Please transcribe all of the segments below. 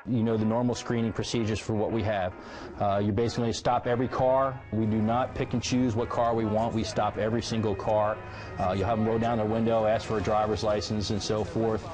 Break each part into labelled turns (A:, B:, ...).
A: You know the normal screening procedures for what we have. You basically stop every car. We do not pick and choose what car we want. We stop every single car. You'll have them roll down their window, ask for a driver's license and so forth.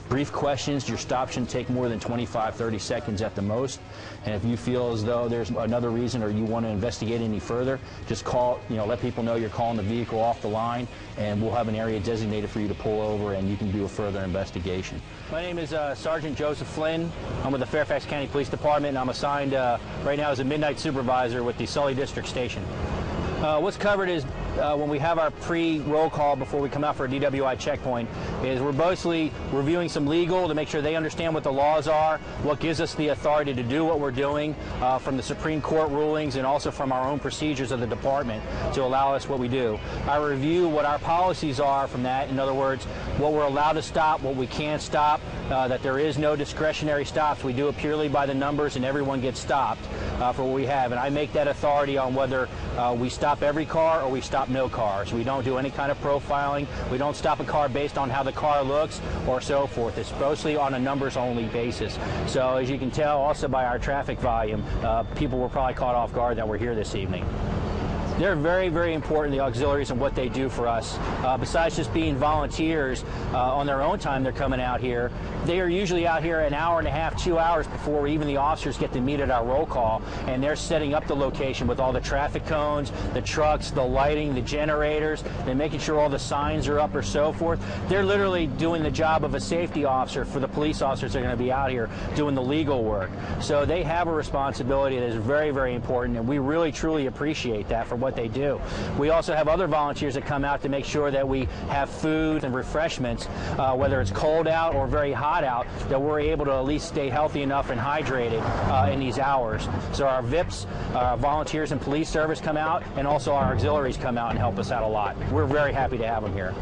A: Brief questions. Your stop shouldn't take more than 25-30 seconds at the most. And if you feel as though there's another reason or you want to investigate any further, just call, let people know you're calling the vehicle off the line, and we'll have an area designated for you to pull over and you can do a further investigation. My name is Sergeant Joseph Flynn. I'm with the Fairfax County Police Department, and I'm assigned right now as a midnight supervisor with the Sully District Station. What's covered is when we have our pre-roll call before we come out for a DWI checkpoint, is we're mostly reviewing some legal to make sure they understand what the laws are, what gives us the authority to do what we're doing from the Supreme Court rulings and also from our own procedures of the department to allow us what we do. I review what our policies are from that. In other words, what we're allowed to stop, what we can't stop, that there is no discretionary stops. We do it purely by the numbers and everyone gets stopped for what we have. And I make that authority on whether we stop every car or we stop no cars. We don't do any kind of profiling. We don't stop a car based on how the car looks or so forth. It's mostly on a numbers-only basis. So as you can tell also by our traffic volume, people were probably caught off guard that we're here this evening. They're very, very important, the auxiliaries, and what they do for us. Besides just being volunteers on their own time they're coming out here, they are usually out here an hour and a half, 2 hours before even the officers get to meet at our roll call, and they're setting up the location with all the traffic cones, the trucks, the lighting, the generators, and making sure all the signs are up or so forth. They're literally doing the job of a safety officer for the police officers that are going to be out here doing the legal work. So they have a responsibility that is very, very important, and we really, truly appreciate that for what they do. We also have other volunteers that come out to make sure that we have food and refreshments, whether it's cold out or very hot out, that we're able to at least stay healthy enough and hydrated in these hours. So our VIPs, volunteers and police service come out, and also our auxiliaries come out and help us out a lot. We're very happy to have them here.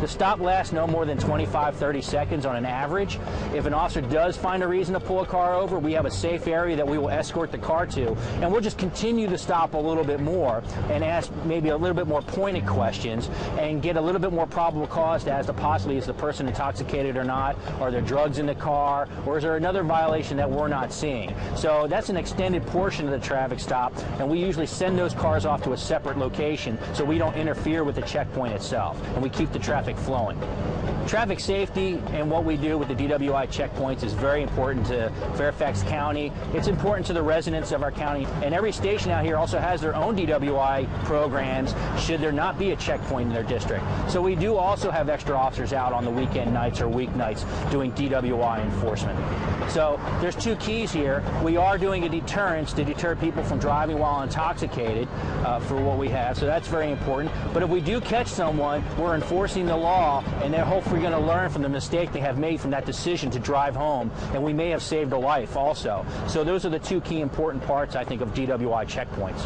A: The stop lasts no more than 25-30 seconds on an average. If an officer does find a reason to pull a car over, we have a safe area that we will escort the car to, and we'll just continue to stop a little bit more and ask maybe a little bit more pointed questions and get a little bit more probable cause as to possibly is the person intoxicated or not, are there drugs in the car, or is there another violation that we're not seeing. So that's an extended portion of the traffic stop, and we usually send those cars off to a separate location so we don't interfere with the checkpoint itself, and we keep the traffic flowing. Traffic safety and what we do with the DWI checkpoints is very important to Fairfax County. It's important to the residents of our county, and every station out here also has their own DWI programs should there not be a checkpoint in their district. So we do also have extra officers out on the weekend nights or weeknights doing DWI enforcement. So there's two keys here. We are doing a deterrence to deter people from driving while intoxicated for what we have, so that's very important. But if we do catch someone, we're enforcing the law, and they're hopefully going to learn from the mistake they have made from that decision to drive home, and we may have saved a life also. So those are the two key important parts, I think, of DWI checkpoints.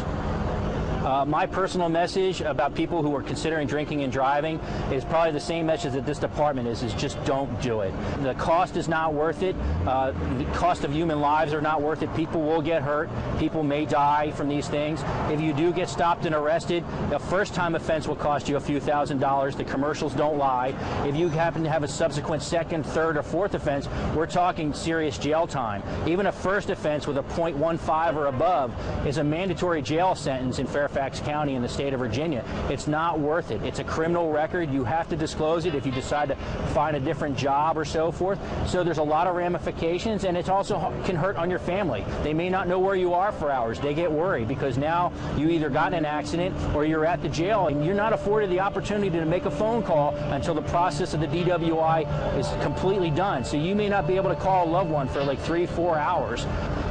A: My personal message about people who are considering drinking and driving is probably the same message that this department is just don't do it. The cost is not worth it. The cost of human lives are not worth it. People will get hurt. People may die from these things. If you do get stopped and arrested, a first-time offense will cost you a few $1,000s. The commercials don't lie. If you happen to have a subsequent second, third, or fourth offense, we're talking serious jail time. Even a first offense with a .15 or above is a mandatory jail sentence in Fairfax County in the state of Virginia. It's not worth it. It's a criminal record. You have to disclose it if you decide to find a different job or so forth. So there's a lot of ramifications, and it also can hurt on your family. They may not know where you are for hours. They get worried because now you either got in an accident or you're at the jail, and you're not afforded the opportunity to make a phone call until the process of the DWI is completely done. So you may not be able to call a loved one for like 3-4 hours.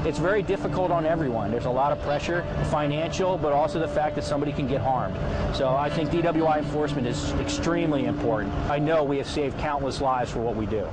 A: It's very difficult on everyone. There's a lot of pressure, financial, but also the fact that somebody can get harmed. So I think DWI enforcement is extremely important. I know we have saved countless lives for what we do.